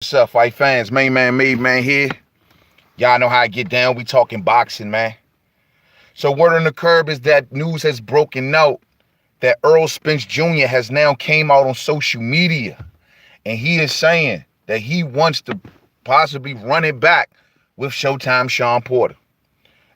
What's up, fight fans? Main man, made man here. Y'all know how I get down. We talking boxing, man. So word on the curb is that news has broken out that Errol Spence Jr. has now came out on social media, and he is saying that he wants to possibly run it back with Showtime Sean Porter.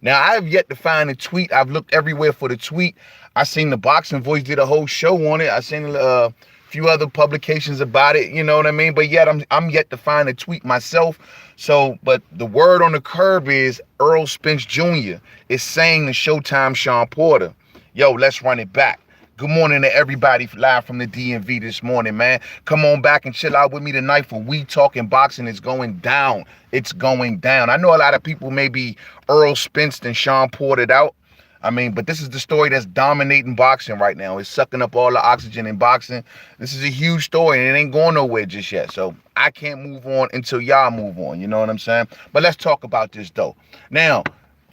Now I have yet to find a tweet. I've looked everywhere for the tweet. I seen the Boxing Voice did a whole show on it. I seen a few other publications about it. You know what I mean? But yet I'm yet to find a tweet myself. So, but the word on the curb is Errol Spence Jr. is saying to Showtime Sean Porter, "Yo, let's run it back." Good morning to everybody live from the DMV this morning, man. Come on back and chill out with me tonight for We Talking Boxing. It's going down. It's going down. I know a lot of people may be Errol Spence and Sean Porter out. I mean, but this is the story that's dominating boxing right now. It's sucking up all the oxygen in boxing. This is a huge story, and it ain't going nowhere just yet. So I can't move on until y'all move on. You know what I'm saying? But let's talk about this, though. Now,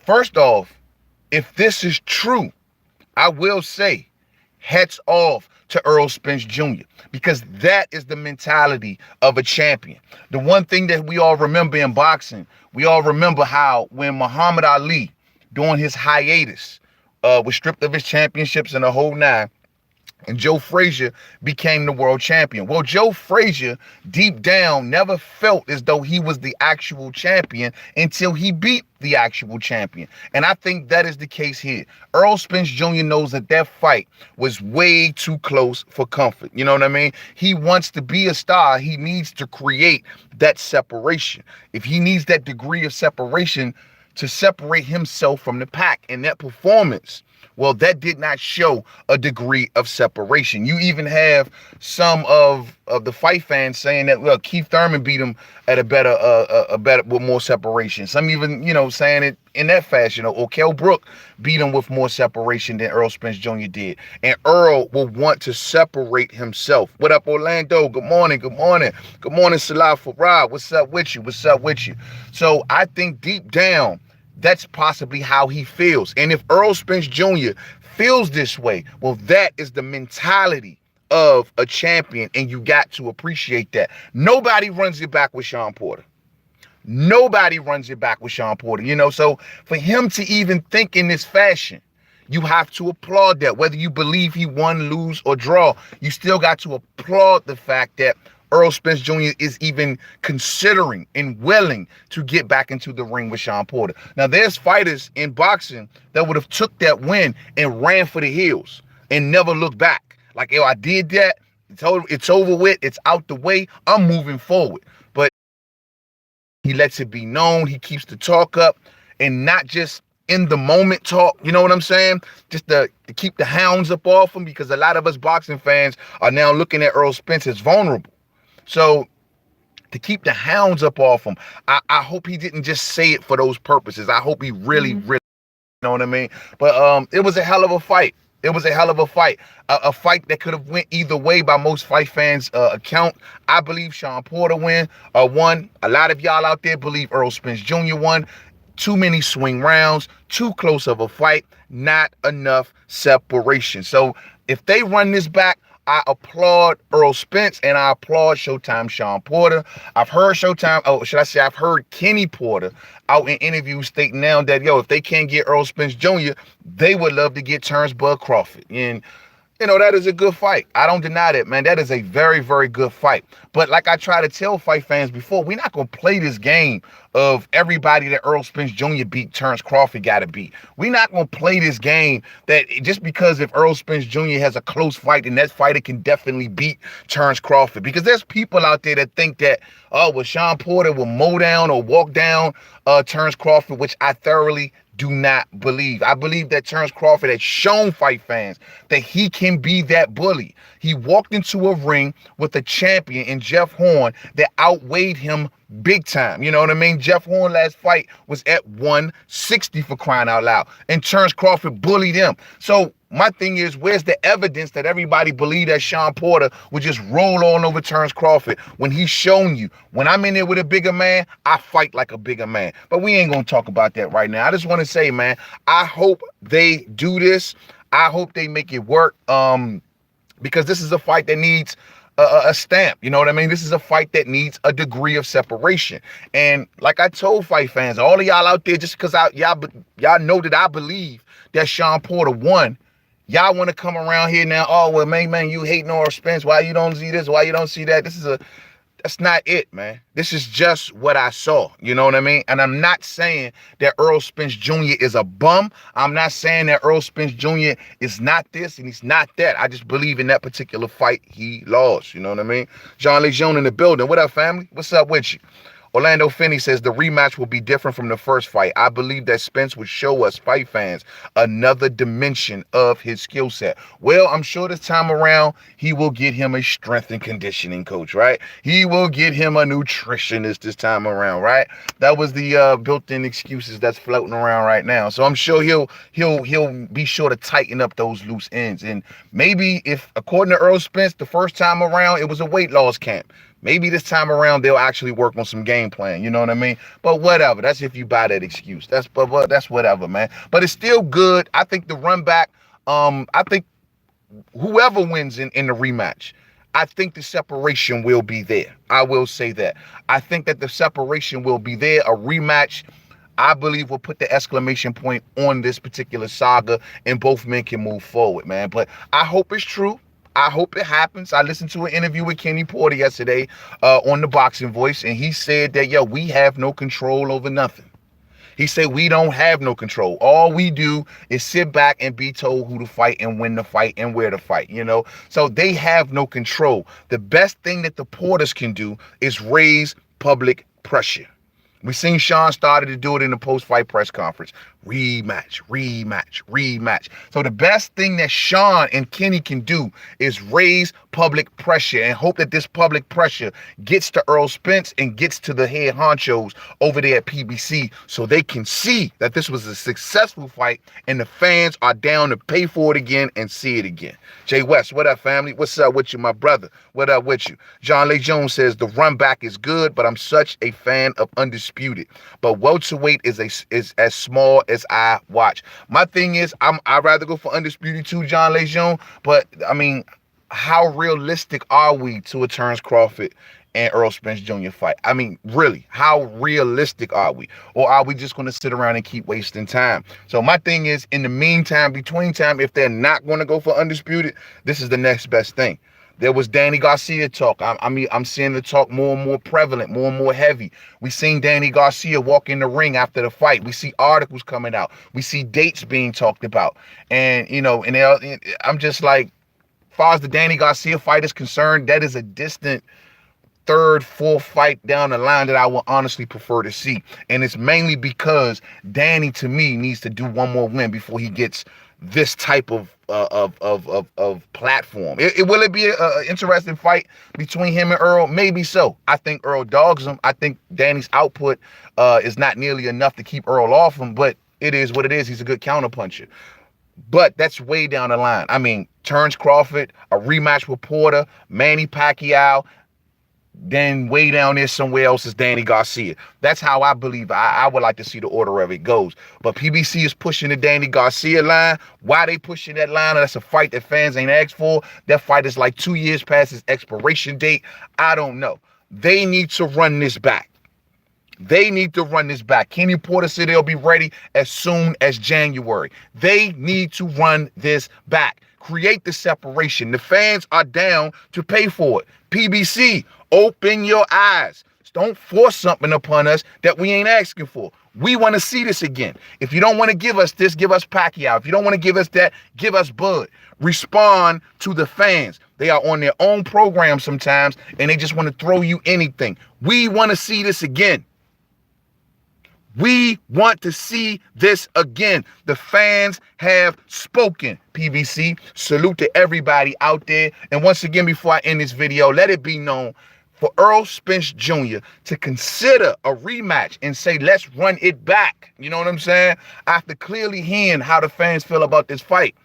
first off, if this is true, I will say, hats off to Errol Spence Jr. because that is the mentality of a champion. The one thing that we all remember in boxing, we all remember how when Muhammad Ali, during his hiatus, was stripped of his championships and the whole nine, and Joe Frazier became the world champion. Well, Joe Frazier, deep down, never felt as though he was the actual champion until he beat the actual champion. And I think that is the case here. Errol Spence Jr. knows that that fight was way too close for comfort. You know what I mean? He wants to be a star. He needs to create that separation. If he needs that degree of separation to separate himself from the pack, and that performance, well, that did not show a degree of separation. You even have some of the fight fans saying that, well, Keith Thurman beat him at a better with more separation. Some even, saying it in that fashion. Or Kell Brook beat him with more separation than Errol Spence Jr. did. And Earl will want to separate himself. What up, Orlando? Good morning. Good morning. Good morning, Salah Farad. What's up with you? What's up with you? So I think deep down, that's possibly how he feels. And if Errol Spence Jr. feels this way, well, that is the mentality of a champion, and you got to appreciate that. Nobody runs it back with Sean Porter. Nobody runs it back with Sean Porter, So for him to even think in this fashion, you have to applaud that. Whether you believe he won, lose, or draw, you still got to applaud the fact that Errol Spence Jr. is even considering and willing to get back into the ring with Sean Porter. Now, there's fighters in boxing that would have took that win and ran for the hills and never looked back. Like, yo, I did that. It's over with. It's out the way. I'm moving forward. But he lets it be known. He keeps the talk up and not just in the moment talk, you know what I'm saying? Just to keep the hounds up off him, because a lot of us boxing fans are now looking at Errol Spence as vulnerable. So to keep the hounds up off him, I hope he didn't just say it for those purposes. I hope he really, you know what I mean? But it was a hell of a fight. It was a hell of a fight. A fight that could have went either way by most fight fans' account. I believe Sean Porter won. A lot of y'all out there believe Errol Spence Jr. won. Too many swing rounds, too close of a fight, not enough separation. So if they run this back, I applaud Errol Spence and I applaud Showtime Sean Porter. I've heard I've heard Kenny Porter out in interviews stating now that, if they can't get Errol Spence Jr., they would love to get Terrence Bud Crawford. And that is a good fight. I don't deny that, man. That is a very, very good fight. But like I try to tell fight fans before, we're not going to play this game of everybody that Errol Spence Jr. beat, Terrence Crawford got to beat. We're not going to play this game that just because if Errol Spence Jr. has a close fight, then that fighter can definitely beat Terrence Crawford. Because there's people out there that think that, Sean Porter will mow down or walk down Terrence Crawford, which I thoroughly do not believe. I believe that Terrence Crawford has shown fight fans that he can be that bully. He walked into a ring with a champion in Jeff Horn that outweighed him big time. You know what I mean? Jeff Horn last fight was at 160 for crying out loud. And Terrence Crawford bullied him. So my thing is, where's the evidence that everybody believed that Sean Porter would just roll on over Terrence Crawford when he's shown you, when I'm in there with a bigger man, I fight like a bigger man. But we ain't going to talk about that right now. I just want to say, man, I hope they do this. I hope they make it work because this is a fight that needs a stamp. You know what I mean? This is a fight that needs a degree of separation. And like I told fight fans, all of y'all out there, just because y'all know that I believe that Shawn Porter won, y'all want to come around here now, oh, well, man, you hating on Spence. Why you don't see this? Why you don't see that? That's not it, man. This is just what I saw. You know what I mean? And I'm not saying that Errol Spence Jr. is a bum. I'm not saying that Errol Spence Jr. is not this and he's not that. I just believe in that particular fight he lost. You know what I mean? John Lejeune in the building. What up, family? What's up with you? Orlando Finney says the rematch will be different from the first fight. I believe that Spence would show us fight fans another dimension of his skill set. Well, I'm sure this time around, he will get him a strength and conditioning coach, right? He will get him a nutritionist this time around, right? That was the built-in excuses that's floating around right now. So I'm sure he'll be sure to tighten up those loose ends. And maybe if, according to Errol Spence, the first time around, it was a weight loss camp. Maybe this time around they'll actually work on some game plan. You know what I mean? But whatever. That's if you buy that excuse. That's whatever, man. But it's still good. I think the run back. I think whoever wins in the rematch, I think the separation will be there. I will say that. I think that the separation will be there. A rematch, I believe, will put the exclamation point on this particular saga, and both men can move forward, man. But I hope it's true. I hope it happens. I listened to an interview with Kenny Porter yesterday on the Boxing Voice, and he said that, yo, we have no control over nothing. He said we don't have no control. All we do is sit back and be told who to fight and when to fight and where to fight, you know? So they have no control. The best thing that the Porters can do is raise public pressure. We seen Shawn started to do it in the post-fight press conference. Rematch, rematch, rematch. So the best thing that Shawn and Kenny can do is raise public pressure and hope that this public pressure gets to Errol Spence and gets to the head honchos over there at PBC so they can see that this was a successful fight and the fans are down to pay for it again and see it again. Jay West, what up, family? What's up with you, my brother? What up with you? John Lejeune says the run back is good, but I'm such a fan of Undisputed. But welterweight is as small as I watch. My thing is, I'd rather go for Undisputed too, John Lejeune. But I mean, how realistic are we to a Terrence Crawford and Errol Spence Jr. fight? I mean, really, how realistic are we? Or are we just going to sit around and keep wasting time? So my thing is, in the meantime, between time, if they're not going to go for Undisputed, this is the next best thing. There was Danny Garcia talk. I'm seeing the talk more and more prevalent, more and more heavy. We seen Danny Garcia walk in the ring after the fight. We see articles coming out. We see dates being talked about. And, you know, and I'm just like, as far as the Danny Garcia fight is concerned, that is a distant third, fourth fight down the line that I would honestly prefer to see. And it's mainly because Danny, to me, needs to do one more win before he gets this type of platform. Will it be an interesting fight between him and Errol? Maybe so. I think Errol dogs him. I think Danny's output is not nearly enough to keep Errol off him, but it is what it is. He's a good counterpuncher. But that's way down the line. I mean, Terrence Crawford, a rematch with Porter, Manny Pacquiao, then way down there somewhere else is Danny Garcia. That's how I believe I would like to see the order of it goes. But PBC is pushing the Danny Garcia line. Why they pushing that line? That's a fight that fans ain't asked for. That fight is like 2 years past its expiration date. I don't know. They need to run this back. They need to run this back. Kenny Porter said they'll be ready as soon as January. They need to run this back. Create the separation. The fans are down to pay for it. PBC, open your eyes. Don't force something upon us that we ain't asking for. We want to see this again. If you don't want to give us this, give us Pacquiao. If you don't want to give us that, give us Bud. Respond to the fans. They are on their own program sometimes, and they just want to throw you anything. We want to see this again. We want to see this again. The fans have spoken, PBC. Salute to everybody out there. And once again, before I end this video, let it be known for Errol Spence Jr. to consider a rematch and say, let's run it back. You know what I'm saying? After clearly hearing how the fans feel about this fight,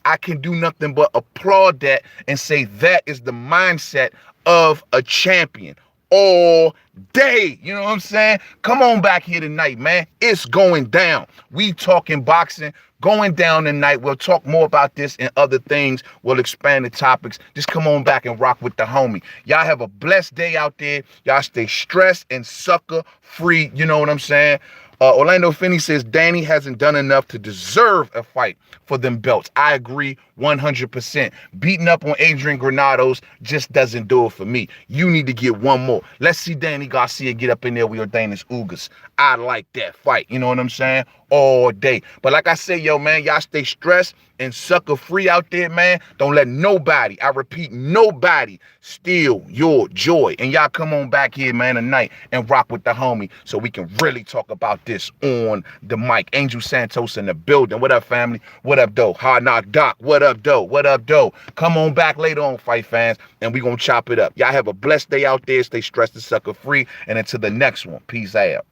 I can do nothing but applaud that and say that is the mindset of a champion. all day. You know what I'm saying? Come on back here tonight, man. It's going down. We talking boxing going down tonight. We'll talk more about this and other things. We'll expand the topics. Just come on back and rock with the homie. Y'all have a blessed day out there. Y'all stay stressed and sucker free. You know what I'm saying? Orlando Finney says Danny hasn't done enough to deserve a fight for them belts. I agree 100%. Beating up on Adrian Granados just doesn't do it for me. You need to get one more. Let's see Danny Garcia get up in there with Ordainus Ugas. I like that fight. You know what I'm saying? All day. But like I say, yo, man, y'all stay stressed and sucker free out there, man. Don't let nobody, I repeat, nobody steal your joy. And y'all come on back here, man, tonight and rock with the homie so we can really talk about this on the mic. Angel Santos in the building. What up, family? What up, though? Hard Knock Doc. What up, though? What up, though? Come on back later on, fight fans, and we gonna chop it up. Y'all have a blessed day out there. Stay stressed and sucker free. And until the next one, peace out.